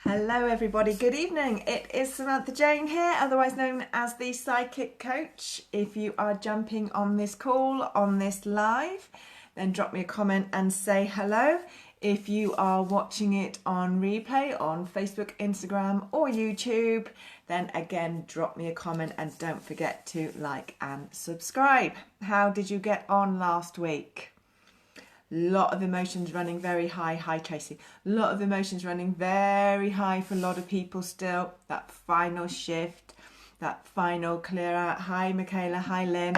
Hello everybody, good evening. It is Samantha Jayne here, otherwise known as the Psychic Coach. If you are jumping on this call, on this live, then drop me a comment and say hello. If you are watching it on replay on Facebook, Instagram or YouTube, then again drop me a comment and don't forget to like and subscribe. How did you get on last week? Lot of emotions running very high. Hi Tracy. Lot of emotions running very high for a lot of people still. That final shift, that final clear out. Hi Michaela. Hi Lynn.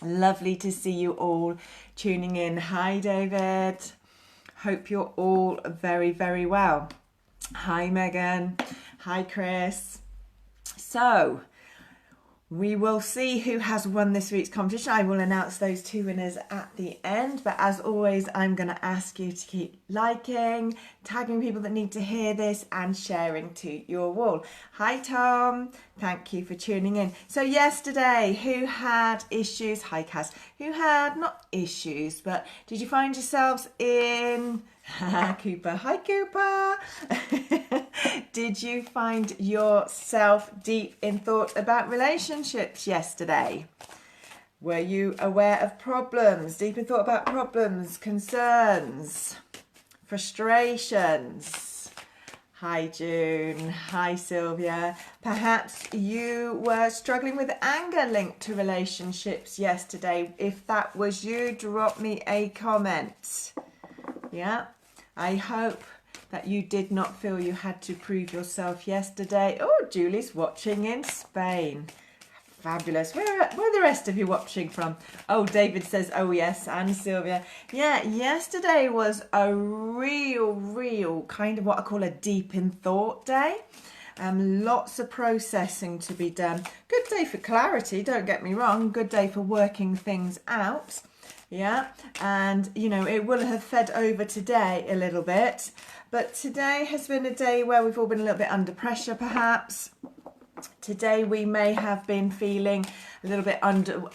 Lovely to see you all tuning in. Hi David. Hope you're all very, very well. Hi Megan. Hi Chris. So we will see who has won this week's competition. I will announce those two winners at the end. But as always, I'm going to ask you to keep liking, tagging people that need to hear this and sharing to your wall. Hi, Tom. Thank you for tuning in. So yesterday, who had issues? Hi, Kaz. Who had, not issues, but did you find yourselves in... Cooper. Hi, Cooper. Did you find yourself deep in thought about relationships yesterday? Were you aware of problems? Deep in thought about problems, concerns, frustrations? Hi, June. Hi, Sylvia. Perhaps you were struggling with anger linked to relationships yesterday. If that was you, drop me a comment. Yeah, I hope that you did not feel you had to prove yourself yesterday. Oh, Julie's watching in Spain. Fabulous. Where are the rest of you watching from? Oh, David says, oh yes, and Sylvia. Yeah, yesterday was a real kind of what I call a deep in thought day. Lots of processing to be done. Good day for clarity, don't get me wrong. Good day for working things out. Yeah, and you know, it will have fed over today a little bit, but today has been a day where we've all been a little bit under pressure perhaps. Today we may have been feeling a little bit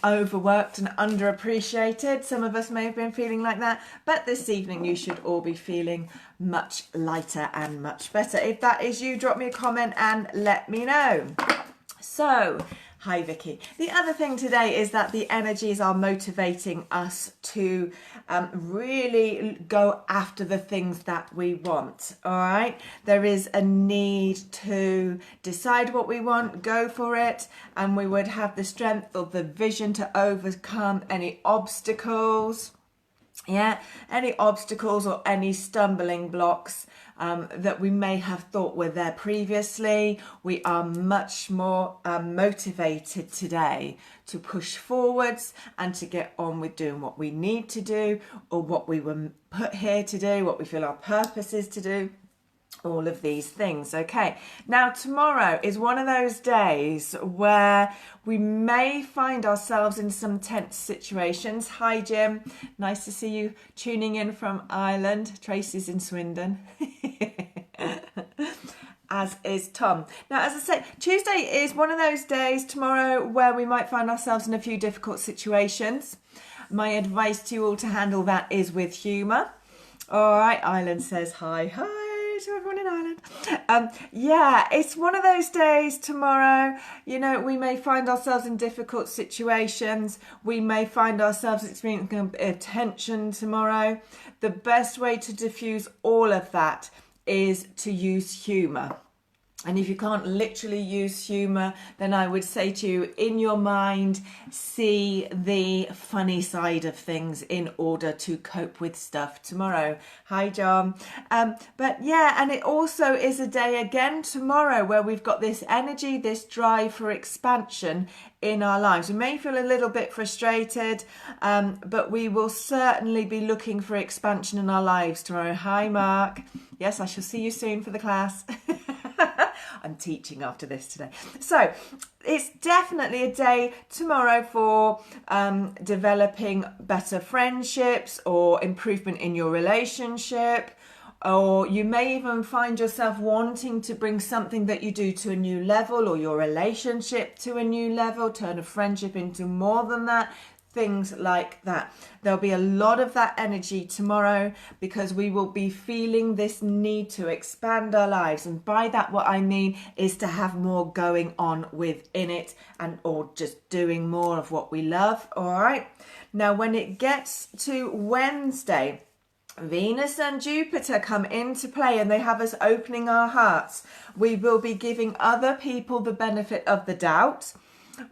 overworked and underappreciated. Some of us may have been feeling like that, but this evening you should all be feeling much lighter and much better. If that is you, drop me a comment and let me know. So, hi Vicky. The other thing today is that the energies are motivating us to really go after the things that we want. All right. There is a need to decide what we want, go for it, and we would have the strength or the vision to overcome any obstacles. Yeah, any obstacles or any stumbling blocks that we may have thought were there previously. We are much more motivated today to push forwards and to get on with doing what we need to do or what we were put here to do, what we feel our purpose is to do. All of these things. Okay, now tomorrow is one of those days where we may find ourselves in some tense situations. Hi Jim, nice to see you tuning in from Ireland. Tracy's in Swindon. As is Tom. Now, as I say, Tuesday is one of those days tomorrow where we might find ourselves in a few difficult situations. My advice to you all to handle that is with humour. All right, Ireland says hi to everyone in Ireland. Yeah, it's one of those days tomorrow. You know, we may find ourselves in difficult situations. We may find ourselves experiencing a bit of tension tomorrow. The best way to diffuse all of that is to use humour. And if you can't literally use humour, then I would say to you, in your mind, see the funny side of things in order to cope with stuff tomorrow. Hi, John. But yeah, and it also is a day again tomorrow where we've got this energy, this drive for expansion in our lives. We may feel a little bit frustrated, but we will certainly be looking for expansion in our lives tomorrow. Hi, Mark. Yes, I shall see you soon for the class. I'm teaching after this today. So it's definitely a day tomorrow for developing better friendships or improvement in your relationship. Or you may even find yourself wanting to bring something that you do to a new level or your relationship to a new level, turn a friendship into more than that. things like that. There'll be a lot of that energy tomorrow because we will be feeling this need to expand our lives. And by that, what I mean is to have more going on within it, and or just doing more of what we love. All right. Now, when it gets to Wednesday, Venus and Jupiter come into play and they have us opening our hearts. We will be giving other people the benefit of the doubt.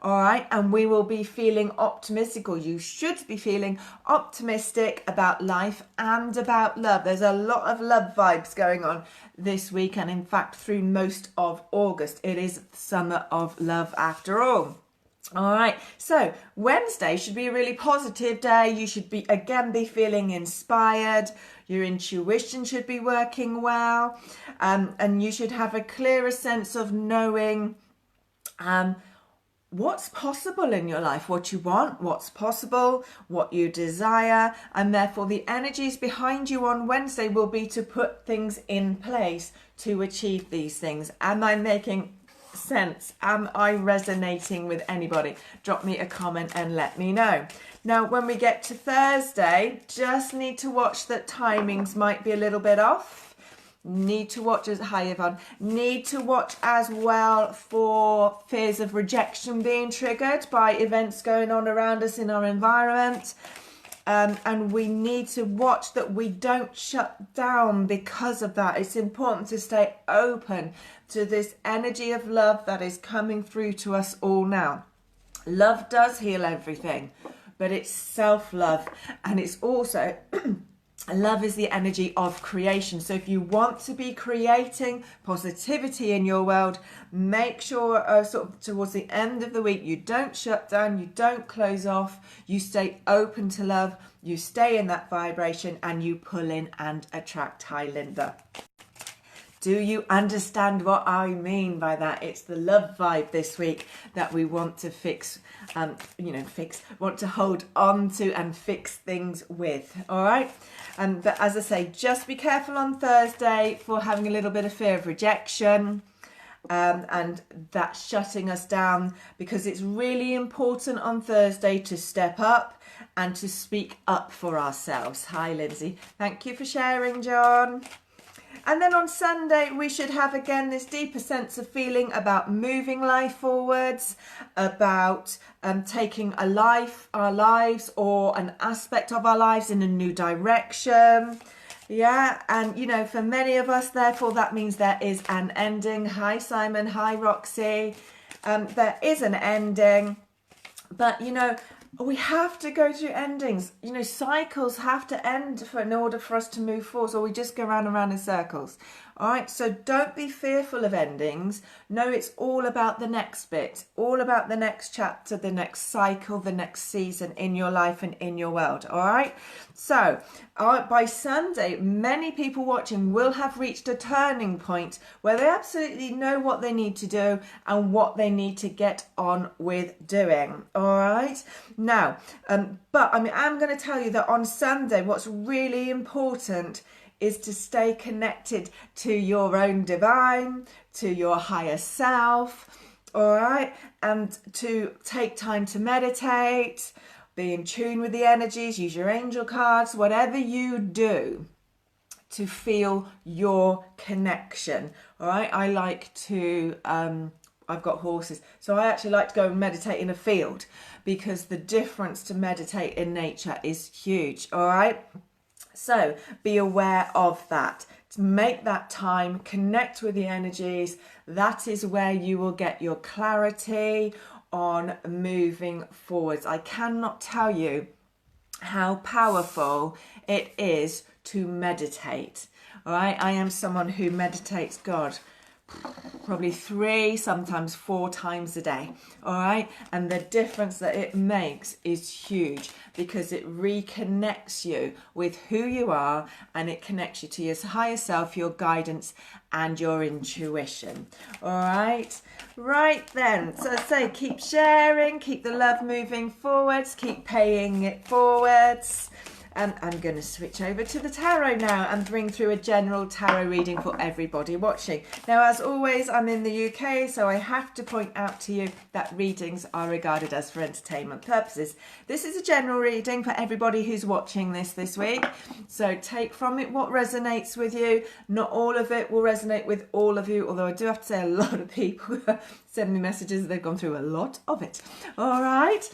All right, and we will be feeling optimistic, or you should be feeling optimistic about life and about love. There's a lot of love vibes going on this week, and in fact through most of August. It is summer of love after all. All right, so Wednesday should be a really positive day. You should be feeling inspired. Your intuition should be working well, and you should have a clearer sense of knowing what's possible in your life, what you want, what's possible, what you desire, and therefore the energies behind you on Wednesday will be to put things in place to achieve these things. Am I making sense? Am I resonating with anybody? Drop me a comment and let me know. Now, when we get to Thursday, just need to watch that timings might be a little bit off. Need to watch as need to watch as well for fears of rejection being triggered by events going on around us in our environment. And we need to watch that we don't shut down because of that. It's important to stay open to this energy of love that is coming through to us all now. Love does heal everything, but it's self-love, and it's also love is the energy of creation. So if you want to be creating positivity in your world, make sure sort of towards the end of the week, you don't shut down, you don't close off, you stay open to love, you stay in that vibration, and you pull in and attract. Hi, Linda. Do you understand what I mean by that? It's the love vibe this week that we want to want to hold on to and fix things with. All right. But as I say, just be careful on Thursday for having a little bit of fear of rejection and that shutting us down, because it's really important on Thursday to step up and to speak up for ourselves. Hi, Lindsay. Thank you for sharing, John. And then on Sunday, we should have again this deeper sense of feeling about moving life forwards, about taking our lives or an aspect of our lives in a new direction. Yeah, and for many of us, therefore, that means there is an ending. Hi, Simon. Hi, Roxy. There is an ending, but we have to go through endings. Cycles have to end in order for us to move forward, or we just go round and round in circles. All right, so don't be fearful of endings. No, it's all about the next bit, all about the next chapter, the next cycle, the next season in your life and in your world. All right, so by Sunday, many people watching will have reached a turning point where they absolutely know what they need to do and what they need to get on with doing. All right, now, but I'm going to tell you that on Sunday, what's really important is to stay connected to your own divine, to your higher self, all right? And to take time to meditate, be in tune with the energies, use your angel cards, whatever you do to feel your connection, all right? I like to, I've got horses, so I actually like to go and meditate in a field, because the difference to meditate in nature is huge, all right? So be aware of that. To make that time, connect with the energies. That is where you will get your clarity on moving forwards. I cannot tell you how powerful it is to meditate. All right, I am someone who meditates, God, probably 3, sometimes 4 times a day. All right, and the difference that it makes is huge, because it reconnects you with who you are, and it connects you to your higher self, your guidance and your intuition. All right then, so say keep sharing, keep the love moving forwards, keep paying it forwards. I'm going to switch over to the tarot now and bring through a general tarot reading for everybody watching. Now, as always, I'm in the UK, so I have to point out to you that readings are regarded as for entertainment purposes. This is a general reading for everybody who's watching this week. So take from it what resonates with you. Not all of it will resonate with all of you, although I do have to say a lot of people send me messages, they've gone through a lot of it. All right.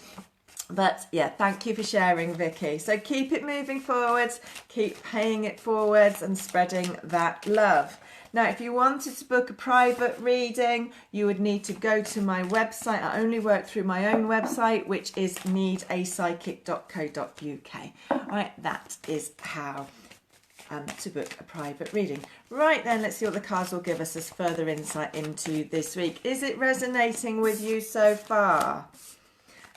But yeah, thank you for sharing, Vicky. So keep it moving forwards, keep paying it forwards and spreading that love. Now, if you wanted to book a private reading, you would need to go to my website. I only work through my own website, which is needapsychic.co.uk. All right, that is how to book a private reading. Right then, let's see what the cards will give us as further insight into this week. Is it resonating with you so far?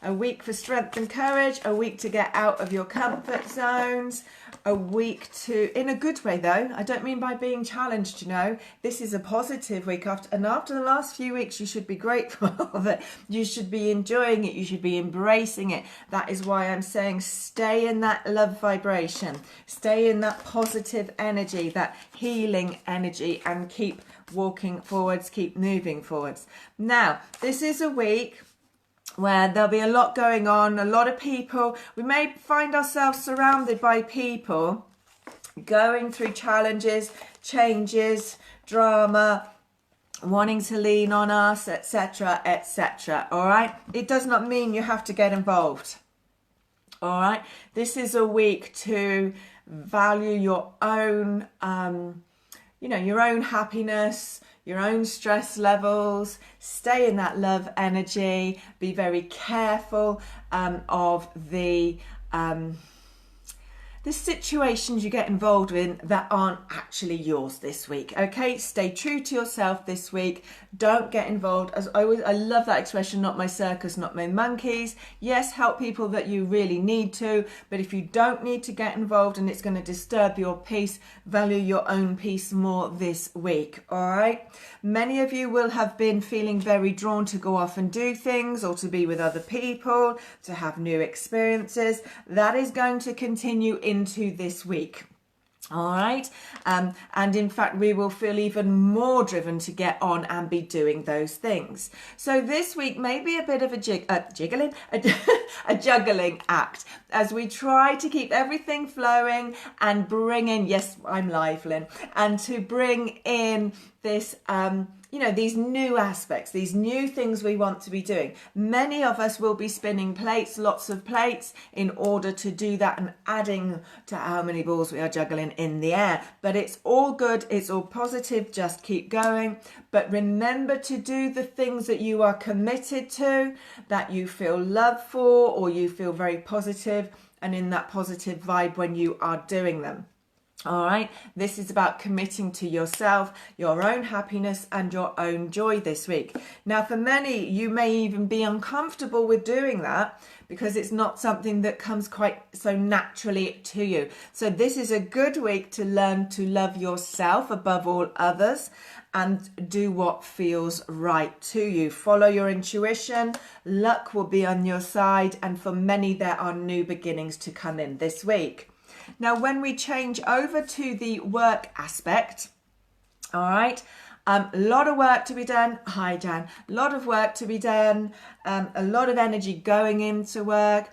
A week for strength and courage, a week to get out of your comfort zones, a week to, in a good way though, I don't mean by being challenged, you know, this is a positive week after the last few weeks, you should be grateful that you should be enjoying it, you should be embracing it. That is why I'm saying stay in that love vibration, stay in that positive energy, that healing energy, and keep walking forwards, keep moving forwards. Now, this is a week where there'll be a lot going on, a lot of people. We may find ourselves surrounded by people going through challenges, changes, drama, wanting to lean on us, etc., etc. All right? It does not mean you have to get involved. All right? This is a week to value your own, your own happiness, your own stress levels, stay in that love energy, be very careful of the situations you get involved in that aren't actually yours this week. Okay, stay true to yourself this week. Don't get involved. As I love that expression, not my circus, not my monkeys. Yes, help people that you really need to, but if you don't need to get involved and it's going to disturb your peace, value your own peace more this week. All right. Many of you will have been feeling very drawn to go off and do things, or to be with other people, to have new experiences. That is going to continue into this week. All right. And in fact, we will feel even more driven to get on and be doing those things. So this week may be a bit of a juggling act as we try to keep everything flowing and bring in, yes, I'm live, Lynn, and to bring in this, these new aspects, these new things we want to be doing. Many of us will be spinning plates, lots of plates, in order to do that and adding to how many balls we are juggling in the air. But it's all good. It's all positive. Just keep going. But remember to do the things that you are committed to, that you feel love for, or you feel very positive and in that positive vibe when you are doing them. All right, this is about committing to yourself, your own happiness and your own joy this week. Now, for many, you may even be uncomfortable with doing that because it's not something that comes quite so naturally to you. So this is a good week to learn to love yourself above all others and do what feels right to you. Follow your intuition. Luck will be on your side. And for many, there are new beginnings to come in this week. Now, when we change over to the work aspect, all right, a lot of work to be done. Hi, Jan. A lot of work to be done. A lot of energy going into work.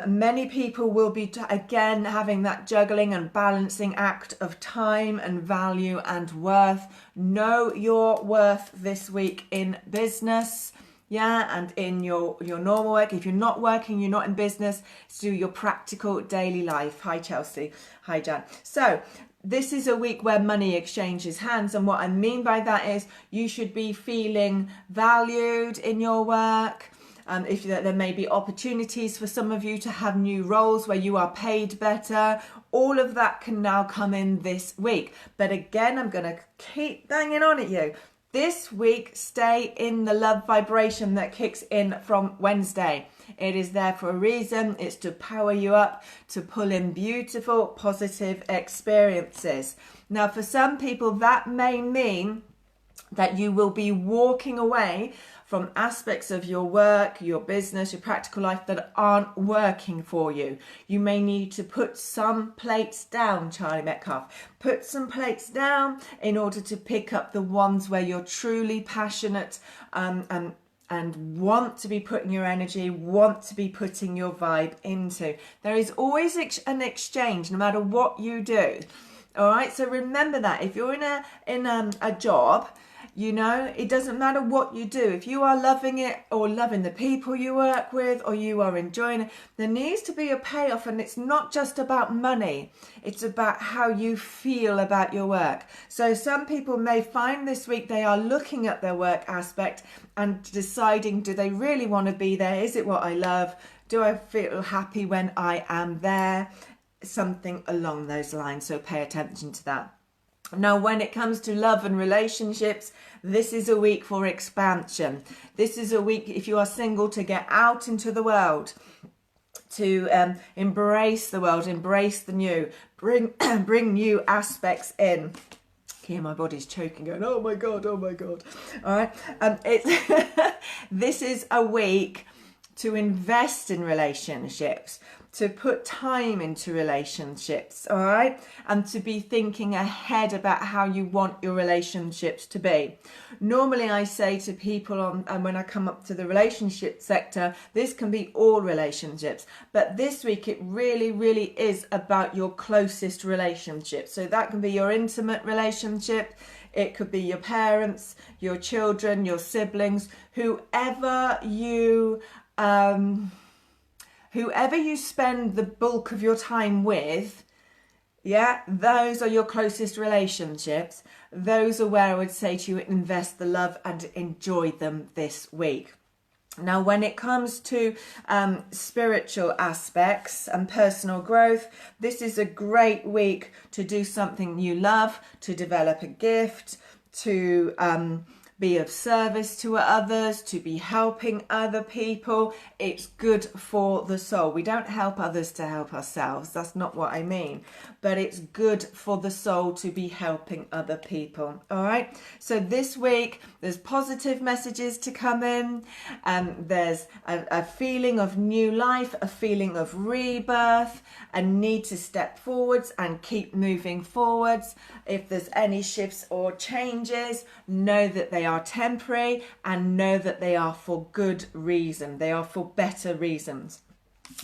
Many people will be, again, having that juggling and balancing act of time and value and worth. Know your worth this week in business. Yeah, and in your normal work. If you're not working, you're not in business, do your practical daily life. Hi, Chelsea. Hi, Jan. So this is a week where money exchanges hands. And what I mean by that is you should be feeling valued in your work. If there may be opportunities for some of you to have new roles where you are paid better. All of that can now come in this week. But again, I'm going to keep banging on at you. This week, stay in the love vibration that kicks in from Wednesday. It is there for a reason. It's to power you up, to pull in beautiful, positive experiences. Now, for some people, that may mean that you will be walking away from aspects of your work, your business, your practical life that aren't working for you. You may need to put some plates down, Charlie Metcalf. Put some plates down in order to pick up the ones where you're truly passionate and want to be putting your energy, want to be putting your vibe into. There is always an exchange, no matter what you do. All right, so remember that. If you're in a job, you know, it doesn't matter what you do. If you are loving it or loving the people you work with or you are enjoying it, there needs to be a payoff. And it's not just about money. It's about how you feel about your work. So some people may find this week they are looking at their work aspect and deciding, do they really want to be there? Is it what I love? Do I feel happy when I am there? Something along those lines. So pay attention to that. Now, when it comes to love and relationships, this is a week for expansion. This is a week, if you are single, to get out into the world, to embrace the world, embrace the new, bring new aspects in. Here, my body's choking, going, oh my God, oh my God. All right. This is a week to invest in relationships, to put time into relationships, all right? And to be thinking ahead about how you want your relationships to be. Normally I say to people and when I come up to the relationship sector, this can be all relationships. But this week it really, really is about your closest relationships. So that can be your intimate relationship. It could be your parents, your children, your siblings, whoever you spend the bulk of your time with, yeah, those are your closest relationships. Those are where I would say to you, invest the love and enjoy them this week. Now, when it comes to spiritual aspects and personal growth, this is a great week to do something you love, to develop a gift, to be of service to others, to be helping other people. It's good for the soul. We don't help others to help ourselves. That's not what I mean. But it's good for the soul to be helping other people. All right. So this week, there's positive messages to come in. There's a feeling of new life, a feeling of rebirth, a need to step forwards and keep moving forwards. If there's any shifts or changes, know that they are temporary and know that they are for good reason. They are for better reasons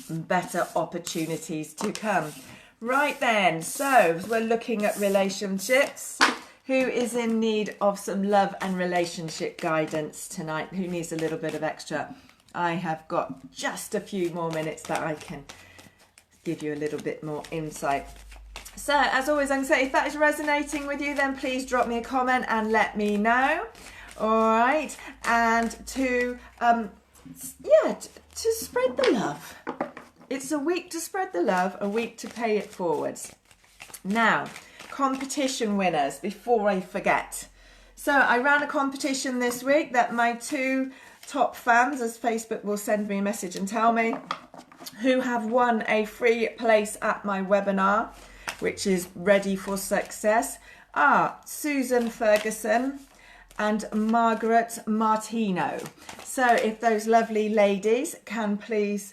and better opportunities to come. Right then, so we're looking at relationships. Who is in need of some love and relationship guidance tonight? Who needs a little bit of extra? I have got just a few more minutes that I can give you a little bit more insight. So, as always, I'm going to say, if that is resonating with you, then please drop me a comment and let me know. All right. And to spread the love. It's a week to spread the love, a week to pay it forwards. Now, competition winners, before I forget. So, I ran a competition this week that my two top fans, as Facebook will send me a message and tell me, who have won a free place at my webinar, which is ready for success, are Susan Ferguson and Margaret Martino. So if those lovely ladies can please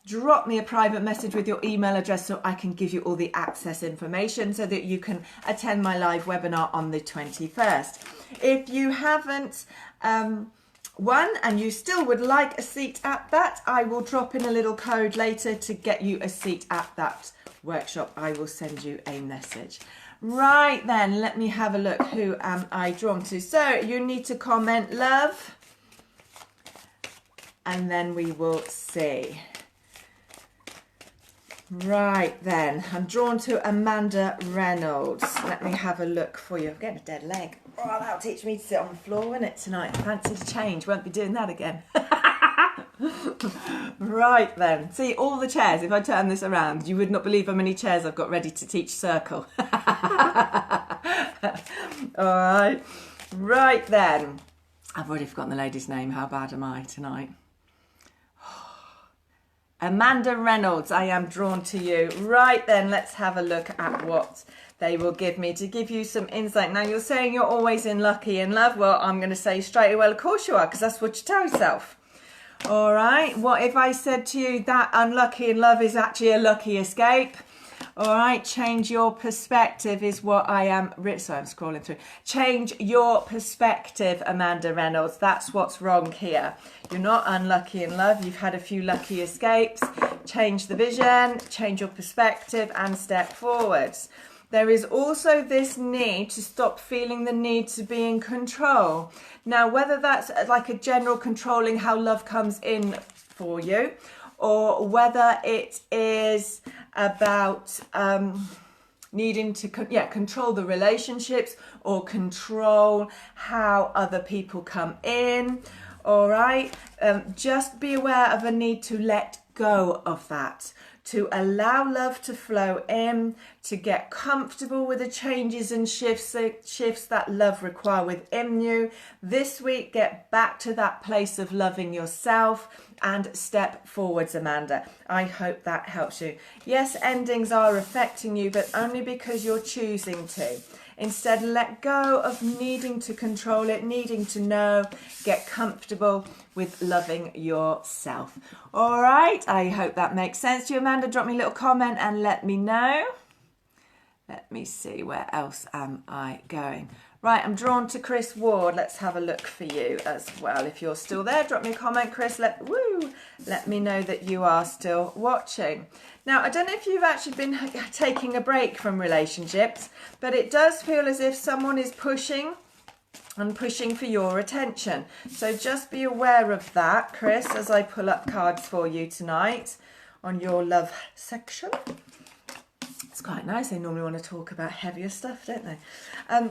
drop me a private message with your email address so I can give you all the access information so that you can attend my live webinar on the 21st. If you haven't won and you still would like a seat at that, I will drop in a little code later to get you a seat at that workshop. I will send you a message. Right then, let me have a look. Who am I drawn to? So you need to comment love and then we will see. Right then, I'm drawn to Amanda Reynolds. Let me have a look for you. I'm getting a dead leg. Oh, that'll teach me to sit on the floor, won't it, tonight? Fancy to change. Won't be doing that again. Right then. See, all the chairs, if I turn this around, you would not believe how many chairs I've got ready to teach circle. All right. Right then. I've already forgotten the lady's name. How bad am I tonight? Amanda Reynolds, I am drawn to you. Right then, let's have a look at what they will give me to give you some insight. Now, you're saying you're always in lucky in love. Well, I'm going to say straight away, well, of course you are, because that's what you tell yourself. All right. What if I said to you that unlucky in love is actually a lucky escape? All right, change your perspective is what I am. Sorry, I'm scrolling through. Change your perspective, Amanda Reynolds. That's what's wrong here. You're not unlucky in love. You've had a few lucky escapes. Change the vision, change your perspective, and step forwards. There is also this need to stop feeling the need to be in control. Now, whether that's like a general controlling how love comes in for you, or whether it is about needing to control the relationships or control how other people come in. All right, just be aware of a need to let go of that, to allow love to flow in, to get comfortable with the changes and shifts that love require within you. This week, get back to that place of loving yourself and step forwards, Amanda. I hope that helps you. Yes, endings are affecting you, but only because you're choosing to. Instead, let go of needing to control it, needing to know, get comfortable with loving yourself. All right, I hope that makes sense to you, Amanda. Drop me a little comment and let me know. Let me see, where else am I going? Right, I'm drawn to Chris Ward. Let's have a look for you as well. If you're still there, drop me a comment, Chris. Let me know that you are still watching. Now, I don't know if you've actually been taking a break from relationships, but it does feel as if someone is pushing for your attention. So just be aware of that, Chris, as I pull up cards for you tonight on your love section. It's quite nice. They normally want to talk about heavier stuff, don't they?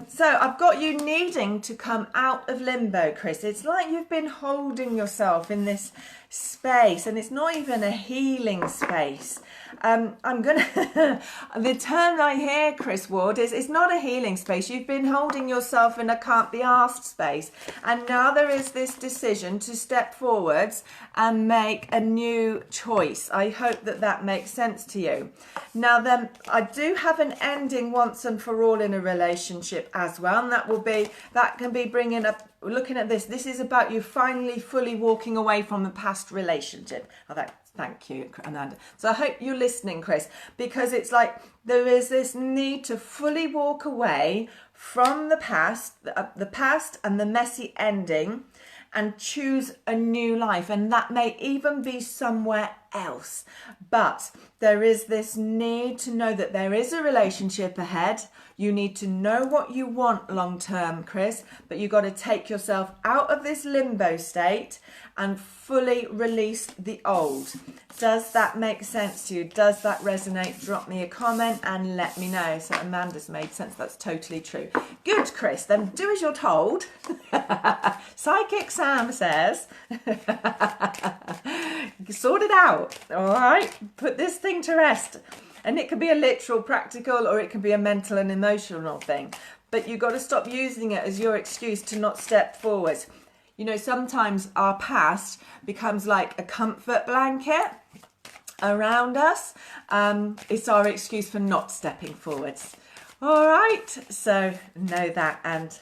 So I've got you needing to come out of limbo, Chris. It's like you've been holding yourself in this space, and it's not even a healing space. The term I hear, Chris Ward, is it's not a healing space. You've been holding yourself in a can't be asked space, and now there is this decision to step forwards and make a new choice. I hope that makes sense to you. Now then, I do have an ending once and for all in a relationship as well, and that can be bringing up, looking at this. This is about you finally fully walking away from the past relationship. Thank you, Amanda. So I hope you're listening, Chris, because it's like there is this need to fully walk away from the past and the messy ending, and choose a new life. And that may even be somewhere else. But there is this need to know that there is a relationship ahead. You need to know what you want long term, Chris, but you've got to take yourself out of this limbo state and fully release the old. Does that make sense to you? Does that resonate? Drop me a comment and let me know. So Amanda's made sense. That's totally true. Good, Chris. Then do as you're told. Psychic Sam says, sort it out. All right. Put this thing to rest. And it can be a literal, practical, or it can be a mental and emotional thing. But you've got to stop using it as your excuse to not step forward. You know, sometimes our past becomes like a comfort blanket around us. It's our excuse for not stepping forwards. All right, so know that, and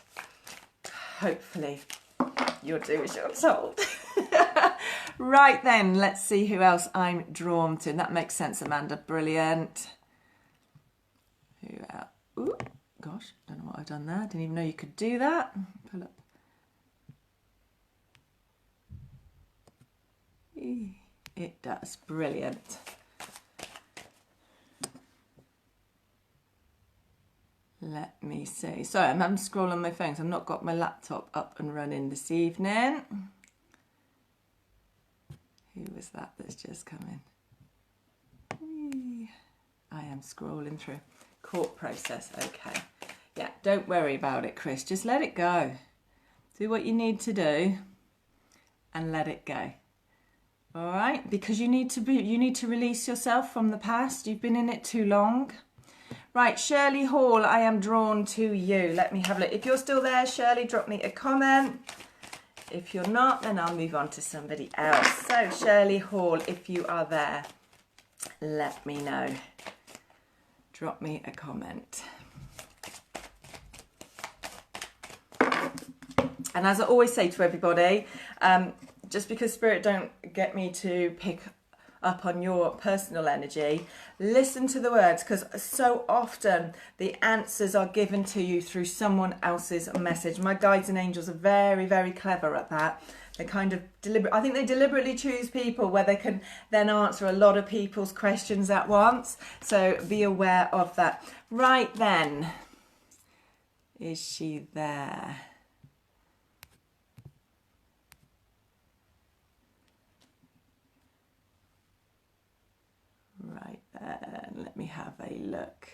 hopefully you'll do as you're told. Right then, let's see who else I'm drawn to. That makes sense, Amanda. Brilliant. Who else? Ooh, gosh, don't know what I've done there. Didn't even know you could do that. Pull up. It does. Brilliant. Let me see. Sorry, I'm scrolling my phone, so I've not got my laptop up and running this evening. Who was that that's just come in? I am scrolling through. Court process. Okay. Yeah, don't worry about it, Chris. Just let it go. Do what you need to do and let it go. All right? Because you need to release yourself from the past. You've been in it too long. Right, Shirley Hall, I am drawn to you. Let me have a look. If you're still there, Shirley, drop me a comment. If you're not, then I'll move on to somebody else. So, Shirley Hall, if you are there, let me know. Drop me a comment. And as I always say to everybody, just because Spirit don't get me to pick up on your personal energy, listen to the words, because so often the answers are given to you through someone else's message. My guides and angels are very, very clever at that. They kind of I think they deliberately choose people where they can then answer a lot of people's questions at once. So be aware of that. Right then, is she there? Right then, let me have a look.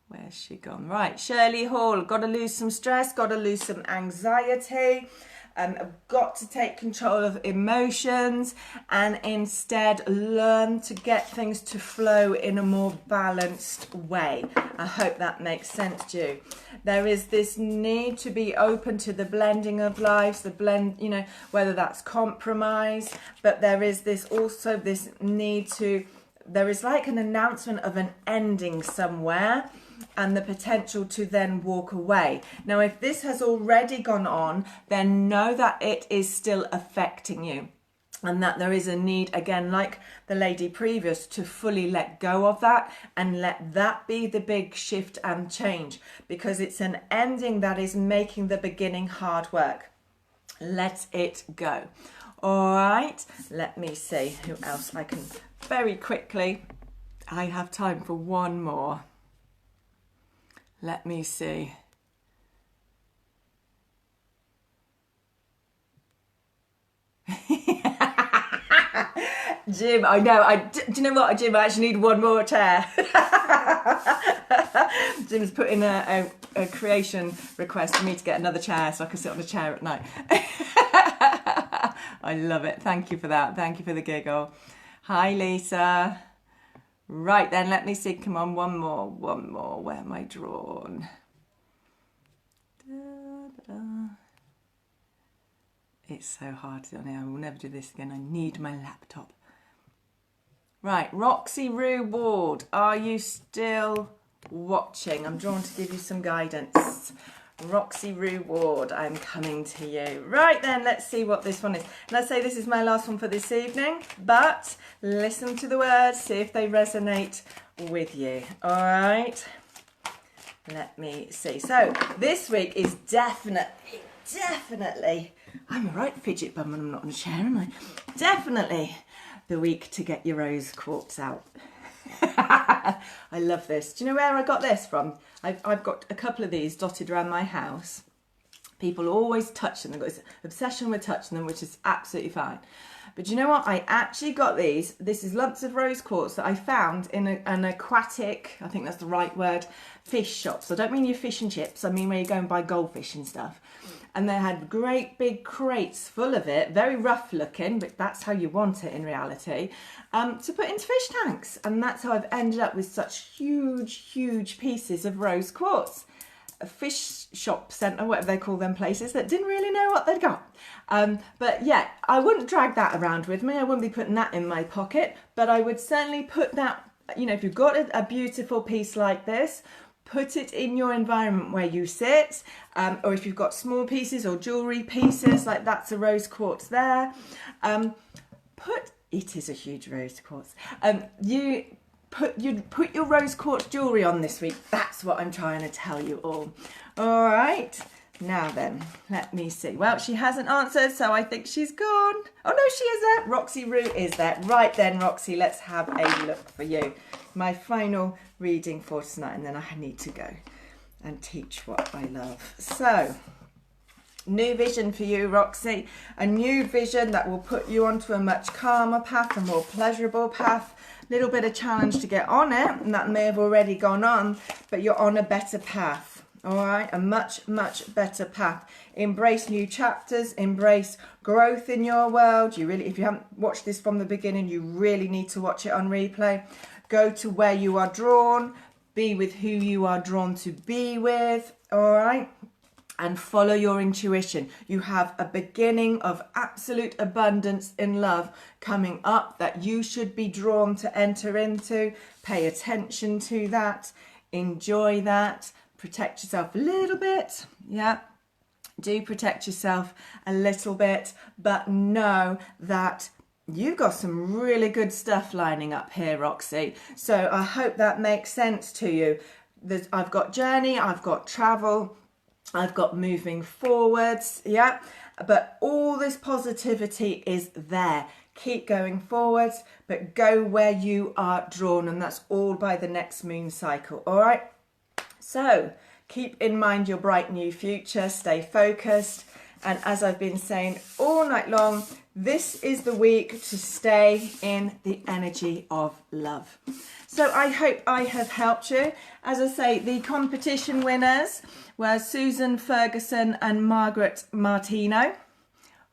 Where's she gone? Right, Shirley Hall, got to lose some stress, got to lose some anxiety. I've got to take control of emotions and instead learn to get things to flow in a more balanced way. I hope that makes sense to you. There is this need to be open to the blending of lives, the blend, you know, whether that's compromise, but there is this also this need to, there is like an announcement of an ending somewhere and the potential to then walk away. Now, if this has already gone on, then know that it is still affecting you and that there is a need, again, like the lady previous, to fully let go of that and let that be the big shift and change, because it's an ending that is making the beginning hard work. Let it go. All right, let me see who else I can very quickly. I have time for one more. Let me see. Jim, I know. Do you know what, Jim? I actually need one more chair. Jim's put in a creation request for me to get another chair so I can sit on a chair at night. I love it. Thank you for that. Thank you for the giggle. Hi, Lisa. Right then, let me see. Come on, one more. Where am I drawn? It's so hard to do. I will never do this again. I need my laptop. Right, Roxy Rue Ward, are you still watching? I'm drawn to give you some guidance. Roxy Rue Ward, I'm coming to you. Right then, let's see what this one is. And I say this is my last one for this evening, but listen to the words, see if they resonate with you. All right, let me see. So this week is definitely, I'm a right fidget bum when I'm not on a chair, am I? Definitely the week to get your rose quartz out. I love this. Do you know where I got this from? I've got a couple of these dotted around my house. People always touch them. They've got this obsession with touching them, which is absolutely fine. But do you know what? I actually got these. This is lumps of rose quartz that I found in an aquatic, I think that's the right word, fish shop. So I don't mean your fish and chips. I mean where you go and buy goldfish and stuff. And they had great big crates full of it, very rough looking, but that's how you want it in reality, to put into fish tanks. And that's how I've ended up with such huge pieces of rose quartz. A fish shop centre, whatever they call them places, that didn't really know what they'd got. But yeah, I wouldn't drag that around with me. I wouldn't be putting that in my pocket, but I would certainly put that, you know, if you've got a beautiful piece like this, put it in your environment where you sit, or if you've got small pieces or jewellery pieces, like that's a rose quartz there. It is a huge rose quartz. You put your rose quartz jewellery on this week. That's what I'm trying to tell you all. All right. Now then, let me see. Well, she hasn't answered, so I think she's gone. Oh, no, she is there. Roxy Rue is there. Right then, Roxy, let's have a look for you. My final reading for tonight, and then I need to go and teach what I love. So, new vision for you, Roxy. A new vision that will put you onto a much calmer path, a more pleasurable path. Little bit of challenge to get on it, and that may have already gone on, but you're on a better path. All right, a much better path. Embrace new chapters, embrace growth in your world. You really, if you haven't watched this from the beginning, you really need to watch it on replay. Go to where you are drawn, be with who you are drawn to be with, all right? And follow your intuition. You have a beginning of absolute abundance in love coming up that you should be drawn to enter into. Pay attention to that. Enjoy that. Protect yourself a little bit. Yeah. Do protect yourself a little bit, but know that you've got some really good stuff lining up here, Roxy. So I hope that makes sense to you. I've got journey, I've got travel, I've got moving forwards, yeah, but all this positivity is there. Keep going forwards, but go where you are drawn, and that's all by the next moon cycle. All right, so keep in mind your bright new future, stay focused, and as I've been saying all night long, this is the week to stay in the energy of love. So I hope I have helped you. As I say, the competition winners were Susan Ferguson and Margaret Martino.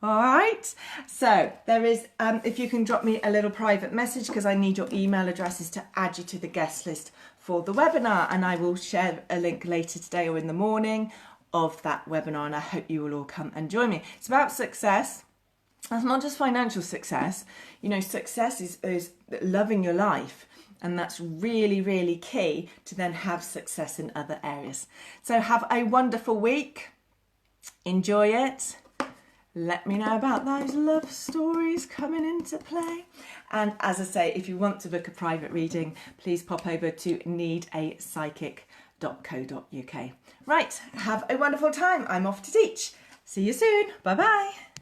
All right, so there is, if you can drop me a little private message, because I need your email addresses to add you to the guest list for the webinar, and I will share a link later today or in the morning of that webinar, and I hope you will all come and join me. It's about success. It's not just financial success. You know, success is loving your life, and that's really, really key to then have success in other areas. So have a wonderful week. Enjoy it. Let me know about those love stories coming into play. And as I say, if you want to book a private reading, please pop over to needapsychic.co.uk. Right, have a wonderful time. I'm off to teach. See you soon. Bye-bye.